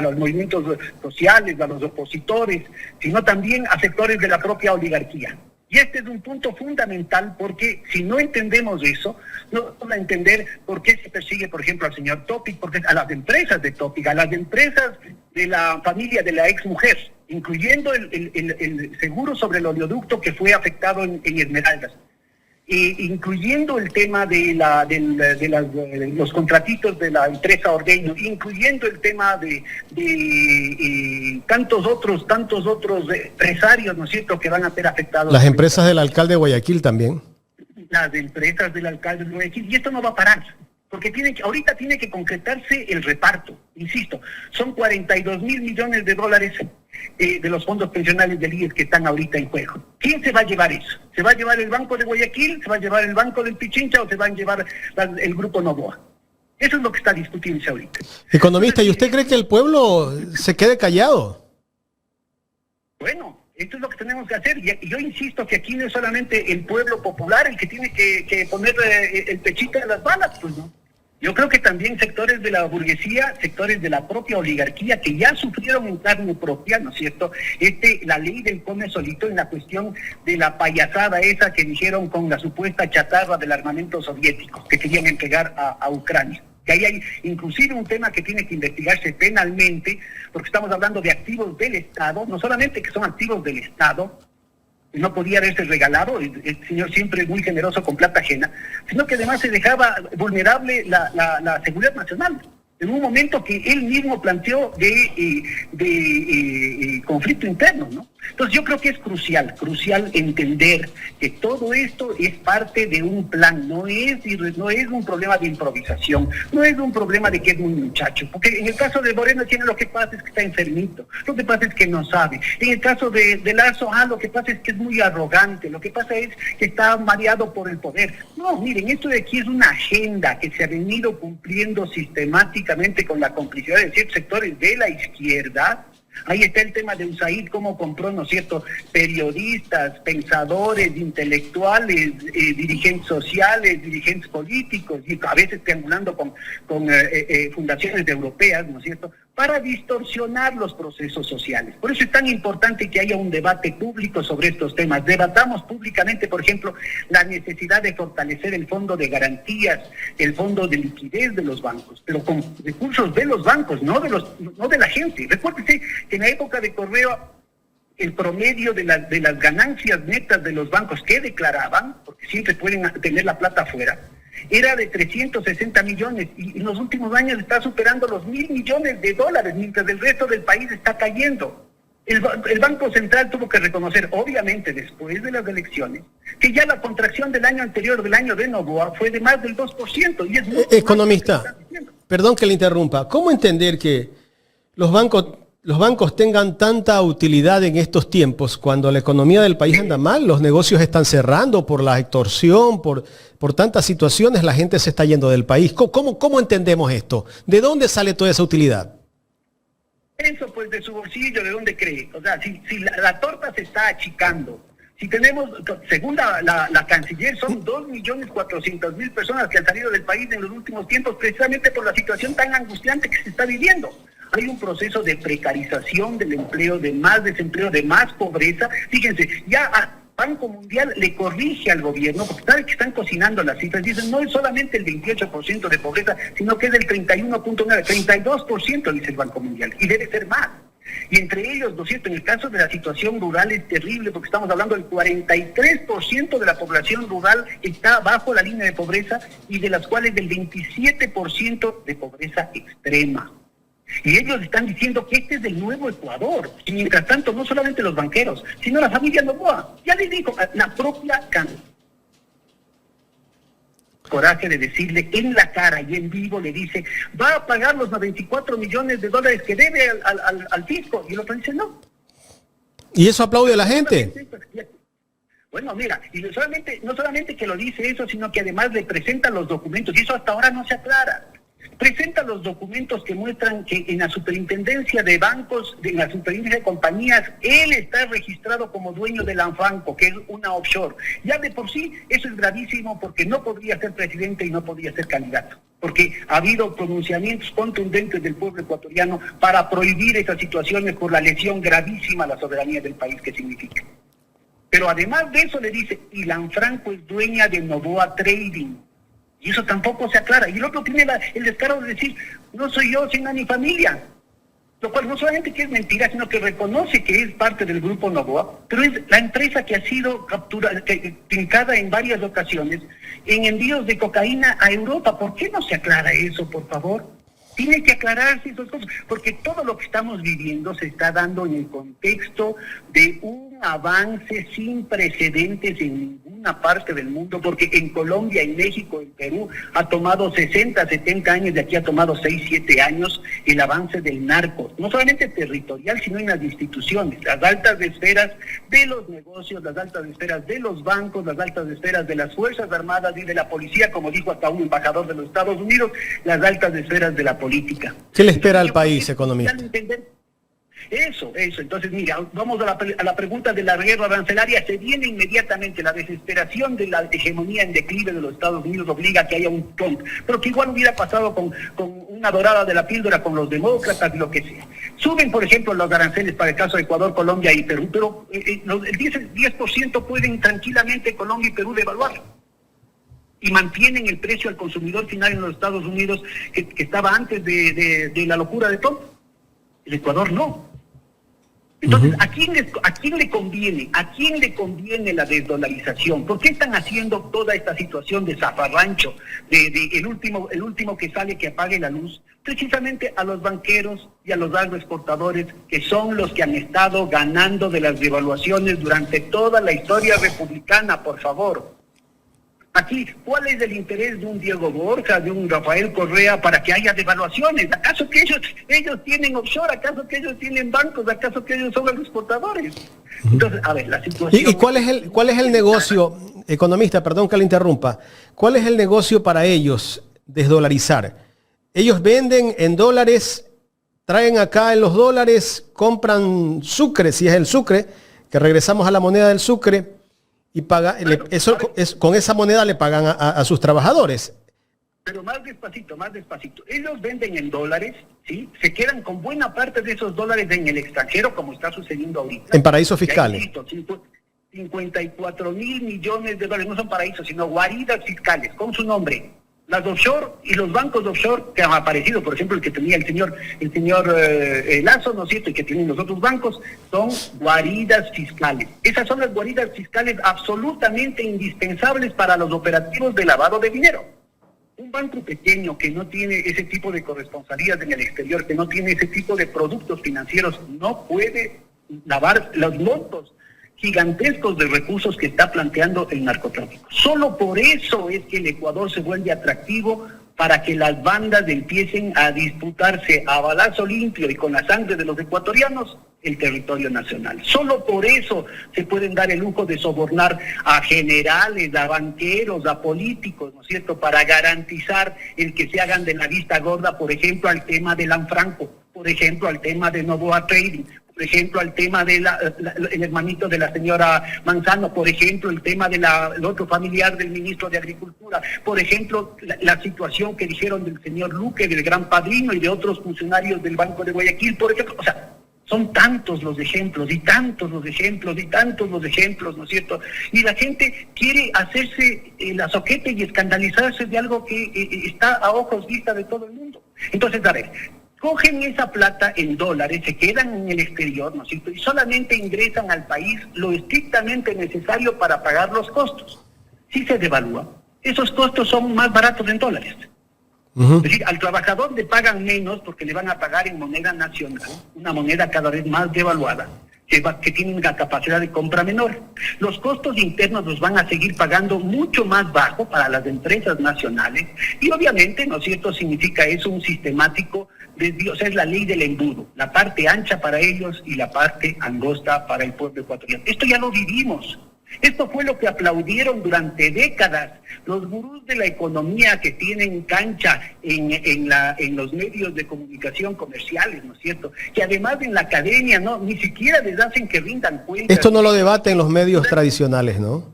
S3: los movimientos sociales, a los opositores, sino también a sectores de la propia oligarquía. Y este es un punto fundamental porque si no entendemos eso, no vamos a entender por qué se persigue, por ejemplo, al señor Topic, porque a las empresas de Topic, a las empresas de la familia de la exmujer, incluyendo el seguro sobre el oleoducto que fue afectado en Esmeraldas. Incluyendo el tema de los contratitos de la empresa Ordeño, incluyendo el tema de tantos otros empresarios, ¿no es cierto?, que van a ser afectados.
S1: Las empresas del alcalde de Guayaquil también.
S3: Las empresas del alcalde de Guayaquil, y esto no va a parar, porque ahorita tiene que concretarse el reparto. Insisto, son 42 mil millones de dólares de los fondos pensionales del IES que están ahorita en juego. ¿Quién se va a llevar eso? ¿Se va a llevar el Banco de Guayaquil? ¿Se va a llevar el Banco del Pichincha? ¿O se va a llevar el Grupo Noboa? Eso es lo que está discutiéndose ahorita.
S1: Economista, ¿y usted cree que el pueblo se quede callado?
S3: Bueno, esto es lo que tenemos que hacer. Y yo insisto que aquí no es solamente el pueblo popular el que tiene que poner el pechito de las balas, pues no. Yo creo que también sectores de la burguesía, sectores de la propia oligarquía que ya sufrieron en carne propia, ¿no es cierto?, la ley del come solito en la cuestión de la payasada esa que dijeron con la supuesta chatarra del armamento soviético que querían entregar a Ucrania. Que ahí hay inclusive un tema que tiene que investigarse penalmente, porque estamos hablando de activos del Estado, no solamente que son activos del Estado, no podía haberse regalado, el señor siempre es muy generoso con plata ajena, sino que además se dejaba vulnerable la seguridad nacional, en un momento que él mismo planteó de conflicto interno, ¿no? Entonces yo creo que es crucial entender que todo esto es parte de un plan, no es un problema de improvisación, no es un problema de que es un muchacho, porque en el caso de Moreno tiene lo que pasa es que está enfermito, lo que pasa es que no sabe, en el caso de Lazo, lo que pasa es que es muy arrogante, lo que pasa es que está mareado por el poder. No, miren, esto de aquí es una agenda que se ha venido cumpliendo sistemáticamente con la complicidad de ciertos sectores de la izquierda. Ahí está el tema de USAID, cómo compró, ¿no es cierto?, periodistas, pensadores, intelectuales, dirigentes sociales, dirigentes políticos, y a veces triangulando con fundaciones europeas, ¿no es cierto?, para distorsionar los procesos sociales. Por eso es tan importante que haya un debate público sobre estos temas. Debatamos públicamente, por ejemplo, la necesidad de fortalecer el fondo de garantías, el fondo de liquidez de los bancos, pero con recursos de los bancos, no de la gente. Recuérdese que en la época de Correa el promedio de las ganancias netas de los bancos que declaraban, porque siempre pueden tener la plata afuera, era de 360 millones y en los últimos años está superando los 1.000 millones de dólares, mientras el resto del país está cayendo. El Banco Central tuvo que reconocer, obviamente después de las elecciones, que ya la contracción del año anterior, del año de Noboa, fue de más del 2%. Y es
S1: economista, perdón que le interrumpa, ¿cómo entender que los bancos tengan tanta utilidad en estos tiempos cuando la economía del país anda mal, los negocios están cerrando por la extorsión, por tantas situaciones, la gente se está yendo del país? ¿Cómo entendemos esto? ¿De dónde sale toda esa utilidad?
S3: Eso pues de su bolsillo, ¿de dónde cree? O sea, si la torta se está achicando, si tenemos, según la canciller, son 2.400.000 personas que han salido del país en los últimos tiempos precisamente por la situación tan angustiante que se está viviendo. Hay un proceso de precarización del empleo, de más desempleo, de más pobreza. Fíjense, ya Banco Mundial le corrige al gobierno, porque sabe que están cocinando las cifras, dicen no es solamente el 28% de pobreza, sino que es del 31.9, 32% dice el Banco Mundial, y debe ser más. Y entre ellos, ¿no es cierto?, en el caso de la situación rural es terrible, porque estamos hablando del 43% de la población rural está bajo la línea de pobreza, y de las cuales del 27% de pobreza extrema. Y ellos están diciendo que este es el nuevo Ecuador. Y mientras tanto, no solamente los banqueros, sino la familia Noboa. Ya les dijo, la propia coraje de decirle en la cara y en vivo, le dice, va a pagar los 94 millones de dólares que debe al fisco. Y el otro dice, no.
S1: ¿Y eso aplaude a la gente?
S3: Bueno, mira, y no solamente que lo dice eso, sino que además le presenta los documentos, y eso hasta ahora no se aclara. Presenta los documentos que muestran que en la superintendencia de bancos, en la superintendencia de compañías, él está registrado como dueño de Lanfranco, que es una offshore. Ya de por sí eso es gravísimo, porque no podría ser presidente y no podría ser candidato, porque ha habido pronunciamientos contundentes del pueblo ecuatoriano para prohibir esas situaciones por la lesión gravísima a la soberanía del país que significa. Pero además de eso le dice, y Lanfranco es dueña de Noboa Trading. Y eso tampoco se aclara. Y el otro tiene el descaro de decir, no soy yo, sino mi familia. Lo cual no solamente que es mentira, sino que reconoce que es parte del grupo Noboa, pero es la empresa que ha sido capturada, trincada en varias ocasiones en envíos de cocaína a Europa. ¿Por qué no se aclara eso, por favor? Tiene que aclararse esas cosas, porque todo lo que estamos viviendo se está dando en el contexto de un avance sin precedentes en ninguna parte del mundo, porque en Colombia, en México, en Perú, ha tomado 60, 70 años, de aquí ha tomado 6, 7 años el avance del narco, no solamente territorial, sino en las instituciones, las altas esferas de los negocios, las altas esferas de los bancos, las altas esferas de las Fuerzas Armadas y de la policía, como dijo hasta un embajador de los Estados Unidos, las altas esferas de la política.
S1: ¿Qué le espera al país, economista?
S3: Eso. Entonces, mira, vamos a la pregunta de la guerra arancelaria. Se viene inmediatamente la desesperación de la hegemonía en declive de los Estados Unidos, obliga a que haya un Trump, pero que igual hubiera pasado con una dorada de la píldora con los demócratas y lo que sea. Suben, por ejemplo, los aranceles para el caso de Ecuador, Colombia y Perú, pero el 10% pueden tranquilamente Colombia y Perú devaluar. Y mantienen el precio al consumidor final en los Estados Unidos que estaba antes de la locura de Trump. El Ecuador no. Entonces, ¿a quién le conviene? ¿A quién le conviene la desdolarización? ¿Por qué están haciendo toda esta situación de zafarrancho, de el último que sale que apague la luz? Precisamente a los banqueros y a los agroexportadores, que son los que han estado ganando de las devaluaciones durante toda la historia republicana, por favor. Aquí, ¿cuál es el interés de un Diego Borja, de un Rafael Correa para que haya devaluaciones? ¿Acaso que ellos tienen offshore? ¿Acaso que ellos tienen bancos? ¿Acaso que ellos son los exportadores? Entonces, a ver, la situación...
S1: ¿Y cuál es el negocio, economista, perdón que le interrumpa, cuál es el negocio para ellos desdolarizar? Ellos venden en dólares, traen acá en los dólares, compran sucre, si es el sucre, que regresamos a la moneda del sucre, y paga, con esa moneda le pagan a sus trabajadores.
S3: Pero más despacito. Ellos venden en dólares, ¿sí? Se quedan con buena parte de esos dólares en el extranjero, como está sucediendo ahorita.
S1: En paraísos fiscales.
S3: 54 mil millones de dólares, no son paraísos, sino guaridas fiscales, con su nombre. Las offshore y los bancos offshore que han aparecido, por ejemplo, el que tenía el señor Lazo, ¿no es cierto?, y que tienen los otros bancos, son guaridas fiscales. Esas son las guaridas fiscales absolutamente indispensables para los operativos de lavado de dinero. Un banco pequeño que no tiene ese tipo de corresponsalías en el exterior, que no tiene ese tipo de productos financieros, no puede lavar los montos gigantescos de recursos que está planteando el narcotráfico. Solo por eso es que el Ecuador se vuelve atractivo para que las bandas empiecen a disputarse a balazo limpio y con la sangre de los ecuatorianos el territorio nacional. Solo por eso se pueden dar el lujo de sobornar a generales, a banqueros, a políticos, ¿no es cierto?, para garantizar el que se hagan de la vista gorda, por ejemplo, al tema de Lanfranco, por ejemplo, al tema de Novoa Trading, por ejemplo, al tema de el hermanito de la señora Manzano, por ejemplo, el tema del otro familiar del ministro de Agricultura, por ejemplo, la situación que dijeron del señor Luque, del Gran Padrino y de otros funcionarios del Banco de Guayaquil, por ejemplo. O sea, son tantos los ejemplos, y tantos los ejemplos, y tantos los ejemplos, ¿no es cierto? Y la gente quiere hacerse la soquete y escandalizarse de algo que está a ojos vista de todo el mundo. Entonces, a ver, cogen esa plata en dólares, se quedan en el exterior, ¿no es cierto?, y solamente ingresan al país lo estrictamente necesario para pagar los costos. Si se devalúa, esos costos son más baratos en dólares. Es decir, al trabajador le pagan menos porque le van a pagar en moneda nacional, una moneda cada vez más devaluada, que tiene una capacidad de compra menor. Los costos internos los van a seguir pagando mucho más bajo para las empresas nacionales y obviamente, ¿no es cierto?, significa eso un sistemático desvío, o sea, es la ley del embudo, la parte ancha para ellos y la parte angosta para el pueblo ecuatoriano. Esto ya lo vivimos. Esto fue lo que aplaudieron durante décadas los gurús de la economía que tienen cancha en los medios de comunicación comerciales, ¿no es cierto? Que además en la academia ni siquiera les hacen que rindan cuentas.
S1: Esto no lo debaten los medios tradicionales, ¿no?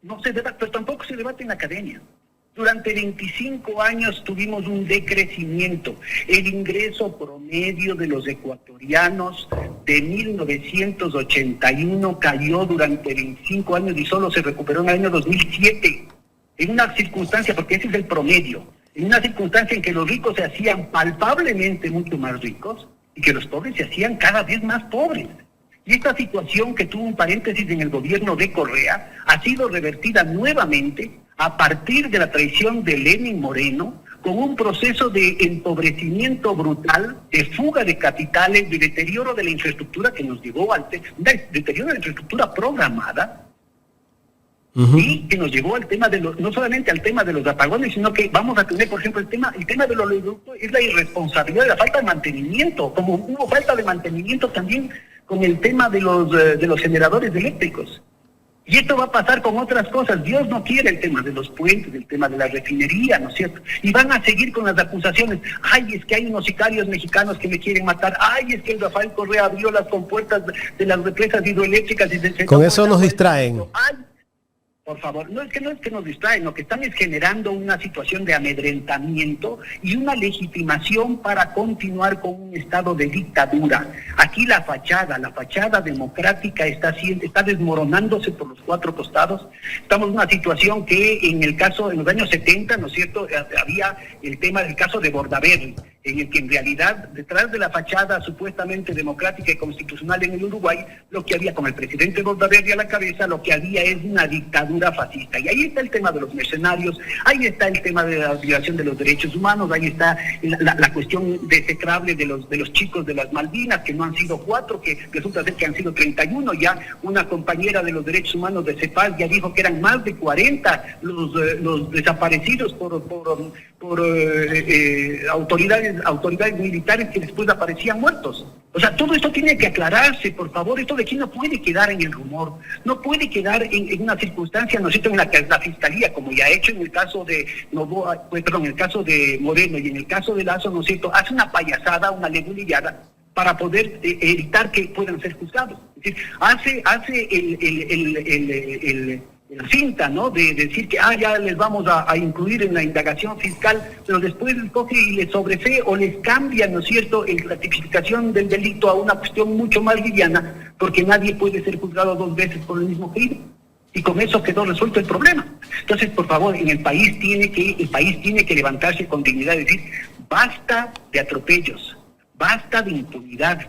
S3: No se debate, pero tampoco se debate en la academia. Durante 25 años tuvimos un decrecimiento. El ingreso promedio de los ecuatorianos de 1981 cayó durante 25 años y solo se recuperó en el año 2007. En una circunstancia, porque ese es el promedio, en una circunstancia en que los ricos se hacían palpablemente mucho más ricos y que los pobres se hacían cada vez más pobres. Y esta situación, que tuvo un paréntesis en el gobierno de Correa, ha sido revertida nuevamente a partir de la traición de Lenín Moreno, con un proceso de empobrecimiento brutal, de fuga de capitales, de deterioro de la infraestructura que nos llevó al deterioro de la infraestructura programada, y que nos llevó al tema de no solamente al tema de los apagones, sino que vamos a tener, por ejemplo, el tema de los oleoductos es la irresponsabilidad de la falta de mantenimiento, como hubo falta de mantenimiento también con el tema de los generadores eléctricos. Y esto va a pasar con otras cosas. Dios no quiere el tema de los puentes, el tema de la refinería, ¿no es cierto? Y van a seguir con las acusaciones. Ay, es que hay unos sicarios mexicanos que me quieren matar. Ay, es que el Rafael Correa abrió las compuertas de las represas hidroeléctricas. Y
S1: con eso nos distraen.
S3: Ay, por favor, no es que nos distraen, lo que están es generando una situación de amedrentamiento y una legitimación para continuar con un estado de dictadura. Aquí la fachada democrática está desmoronándose por los cuatro costados. Estamos en una situación que en los años 70, ¿no es cierto?, había el tema del caso de Bordaberry, en el que en realidad detrás de la fachada supuestamente democrática y constitucional en el Uruguay, lo que había, con el presidente Bordaberry a la cabeza, lo que había es una dictadura fascista. Y ahí está el tema de los mercenarios, ahí está el tema de la violación de los derechos humanos, ahí está la cuestión execrable de los chicos de las Malvinas, que no han sido 4, que resulta ser que han sido 31. Ya una compañera de los derechos humanos de CEPAL ya dijo que eran más de 40 los desaparecidos por autoridades militares que después aparecían muertos. O sea, todo esto tiene que aclararse, por favor. Esto de aquí no puede quedar en el rumor, no puede quedar en una circunstancia, ¿no es cierto?, en la que la Fiscalía, como ya ha hecho en el caso de en el caso de Moreno y en el caso de Lazo, ¿no es cierto?, hace una payasada, una legulillada para poder evitar que puedan ser juzgados. Es decir, hace la cinta, ¿no?, de decir que ya les vamos a incluir en la indagación fiscal, pero después les coge y les sobresee o les cambia, ¿no es cierto?, la tipificación del delito a una cuestión mucho más liviana, porque nadie puede ser juzgado 2 veces por el mismo crimen. Y con eso quedó resuelto el problema. Entonces, por favor, el país tiene que levantarse con dignidad y decir, basta de atropellos, basta de impunidad,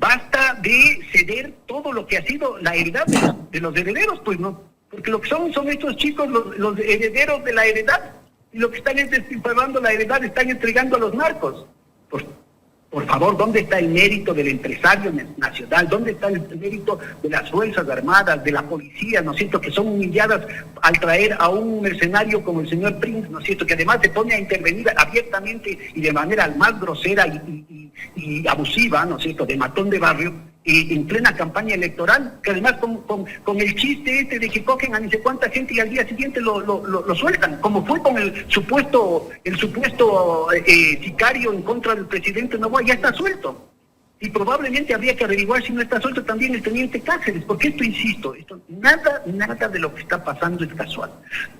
S3: basta de ceder todo lo que ha sido la heredad de los herederos, pues no, porque lo que son estos chicos los herederos de la heredad, y lo que están es despilfarrando la heredad, están entregando a los narcos. Por favor, ¿dónde está el mérito del empresario nacional? ¿Dónde está el mérito de las Fuerzas Armadas, de la policía, ¿no es cierto?, que son humilladas al traer a un mercenario como el señor Prince, ¿no es cierto?, que además se pone a intervenir abiertamente y de manera más grosera y abusiva, ¿no es cierto?, de matón de barrio, en plena campaña electoral, que además con el chiste de que cogen a ni sé cuánta gente y al día siguiente lo sueltan, como fue con el supuesto sicario en contra del presidente Noboa, ya está suelto. Y probablemente habría que averiguar si no está suelto también el teniente Cáceres, porque insisto, nada de lo que está pasando es casual.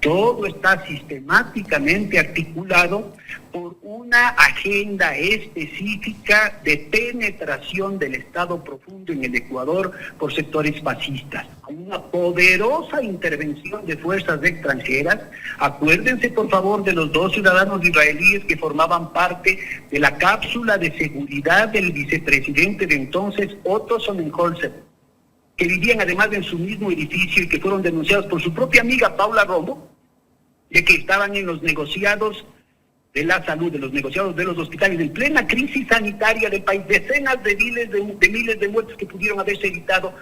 S3: Todo está sistemáticamente articulado por una agenda específica de penetración del Estado profundo en el Ecuador por sectores fascistas, con una poderosa intervención de fuerzas extranjeras. Acuérdense, por favor, de los 2 ciudadanos israelíes que formaban parte de la cápsula de seguridad del vicepresidente de entonces, Otto Sonnenholzer, que vivían además en su mismo edificio y que fueron denunciados por su propia amiga Paula Romo, de que estaban en los negociados de la salud, de los negociados de los hospitales, en plena crisis sanitaria del país, decenas de miles de muertes que pudieron haberse evitado,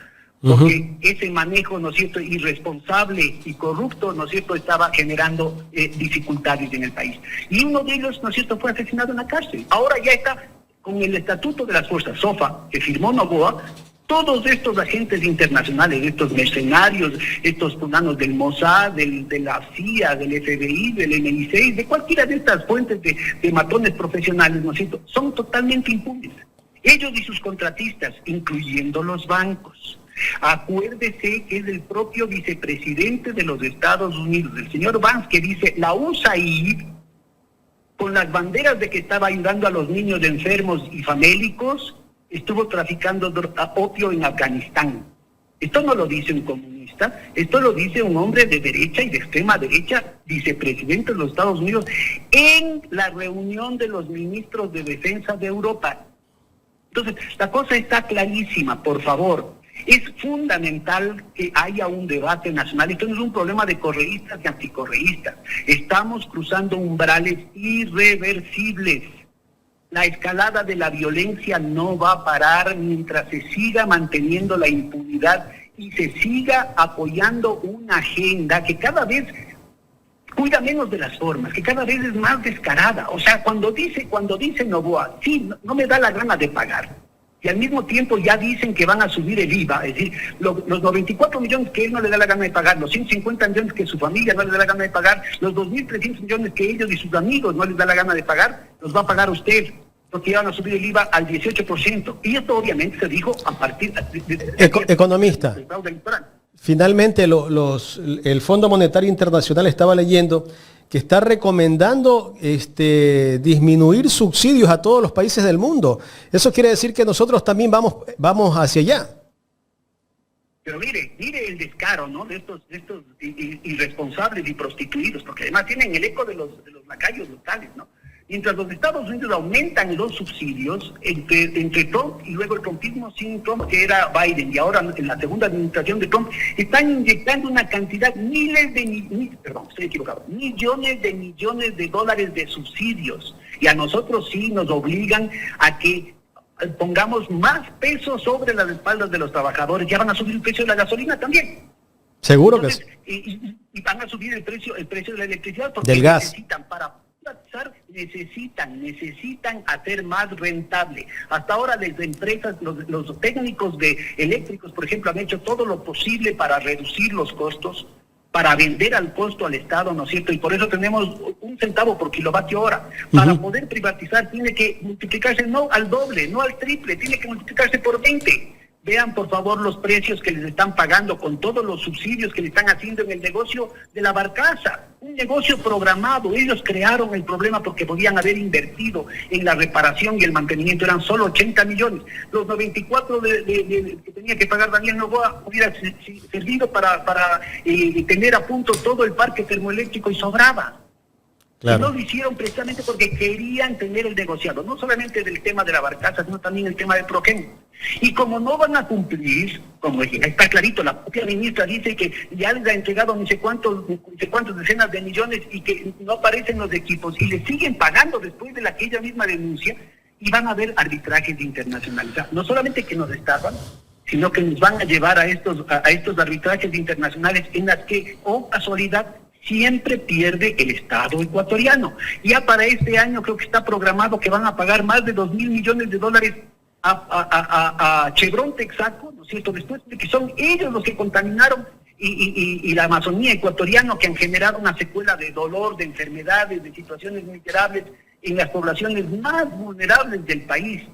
S3: porque ese manejo, ¿no es cierto?, irresponsable y corrupto, ¿no es cierto?, estaba generando dificultades en el país. Y uno de ellos, ¿no es cierto?, fue asesinado en la cárcel. Ahora ya está con el Estatuto de las Fuerzas, SOFA, que firmó Noboa. Todos estos agentes internacionales, estos mercenarios, estos funanos del Mossad, de la CIA, del FBI, del MI6, de cualquiera de estas fuentes de matones profesionales, ¿no es cierto?, son totalmente impunes. Ellos y sus contratistas, incluyendo los bancos. Acuérdese que es el propio vicepresidente de los Estados Unidos, el señor Vance, que dice, la USAID, con las banderas de que estaba ayudando a los niños enfermos y famélicos, estuvo traficando opio en Afganistán. Esto no lo dice un comunista, esto lo dice un hombre de derecha y de extrema derecha, vicepresidente de los Estados Unidos, en la reunión de los ministros de defensa de Europa. Entonces, la cosa está clarísima, por favor. Es fundamental que haya un debate nacional. Esto no es un problema de correístas y anticorreístas. Estamos cruzando umbrales irreversibles. La escalada de la violencia no va a parar mientras se siga manteniendo la impunidad y se siga apoyando una agenda que cada vez cuida menos de las formas, que cada vez es más descarada. O sea, cuando dice Noboa, sí, no me da la gana de pagar. Y al mismo tiempo ya dicen que van a subir el IVA, es decir, los 94 millones que él no le da la gana de pagar, los 150 millones que su familia no le da la gana de pagar, los 2.300 millones que ellos y sus amigos no les da la gana de pagar, los va a pagar usted, porque van a subir el IVA al 18%. Y esto obviamente se dijo a partir
S1: economista.
S3: del fraude electoral.
S1: Finalmente, el Fondo Monetario Internacional estaba leyendo que está recomendando disminuir subsidios a todos los países del mundo. Eso quiere decir que nosotros también vamos hacia allá.
S3: Pero mire el descaro, ¿no?, de estos irresponsables y prostituidos, porque además tienen el eco de los lacayos locales, ¿no? Mientras los Estados Unidos aumentan los subsidios entre Trump y luego el trumpismo sin Trump, que era Biden, y ahora en la segunda administración de Trump, están inyectando una cantidad, millones de millones de dólares de subsidios. Y a nosotros sí nos obligan a que pongamos más peso sobre las espaldas de los trabajadores. Ya van a subir el precio de la gasolina también.
S1: Seguro. Entonces,
S3: que sí. Y van a subir el precio de la electricidad, porque
S1: del gas.
S3: Necesitan hacer más rentable. Hasta ahora las empresas, los técnicos de eléctricos, por ejemplo, han hecho todo lo posible para reducir los costos, para vender al costo al Estado, ¿no es cierto? Y por eso tenemos 1 centavo por kilovatio hora. Para poder privatizar tiene que multiplicarse no al doble, no al triple, tiene que multiplicarse por 20. Vean por favor los precios que les están pagando con todos los subsidios que le están haciendo en el negocio de la barcaza. Un negocio programado. Ellos crearon el problema porque podían haber invertido en la reparación y el mantenimiento. Eran solo 80 millones. Los 94 que tenía que pagar Daniel Noboa hubiera servido para tener a punto todo el parque termoeléctrico y sobraba. Claro. Y no lo hicieron precisamente porque querían tener el negociado, no solamente del tema de la barcaza, sino también el tema del Progen. Y como no van a cumplir, como está clarito, la propia ministra dice que ya les ha entregado no sé cuántos decenas de millones y que no aparecen los equipos y le siguen pagando después de aquella misma denuncia, y van a haber arbitrajes internacionales. O sea, no solamente que nos estafan, sino que nos van a llevar a estos arbitrajes internacionales en las que, oh casualidad, siempre pierde el Estado ecuatoriano. Ya para este año creo que está programado que van a pagar más de 2.000 millones de dólares a Chevron Texaco, ¿no es cierto? Después de que son ellos los que contaminaron y la Amazonía ecuatoriana, que han generado una secuela de dolor, de enfermedades, de situaciones miserables en las poblaciones más vulnerables del país.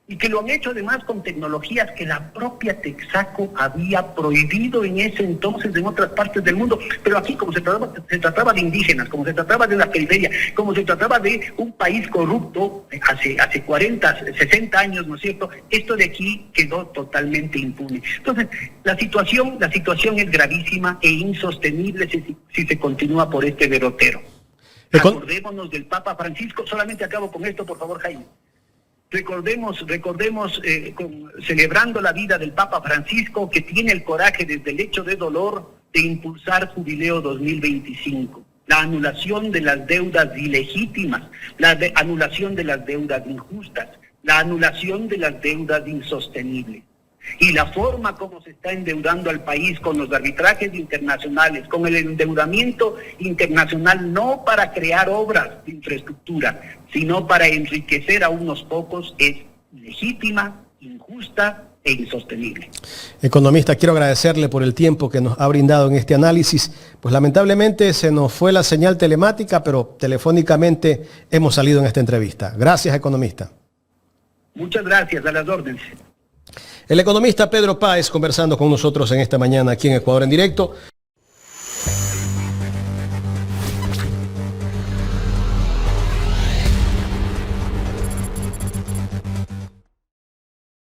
S3: Y que lo han hecho además con tecnologías que la propia Texaco había prohibido en ese entonces en otras partes del mundo. Pero aquí, como se trataba de indígenas, como se trataba de la periferia, como se trataba de un país corrupto hace 40, 60 años, ¿no es cierto? Esto de aquí quedó totalmente impune. Entonces, la situación es gravísima e insostenible si se continúa por este derrotero. Acordémonos del Papa Francisco. Solamente acabo con esto, por favor, Jaime. Recordemos celebrando la vida del Papa Francisco, que tiene el coraje desde el hecho de dolor de impulsar Jubileo 2025. La anulación de las deudas ilegítimas, anulación de las deudas injustas, la anulación de las deudas insostenibles. Y la forma como se está endeudando al país con los arbitrajes internacionales, con el endeudamiento internacional, no para crear obras de infraestructura, sino para enriquecer a unos pocos, es legítima, injusta e insostenible.
S1: Economista, quiero agradecerle por el tiempo que nos ha brindado en este análisis. Pues lamentablemente se nos fue la señal telemática, pero telefónicamente hemos salido en esta entrevista. Gracias, economista.
S3: Muchas gracias, a las órdenes.
S1: El economista Pedro Páez conversando con nosotros en esta mañana aquí en Ecuador en Directo.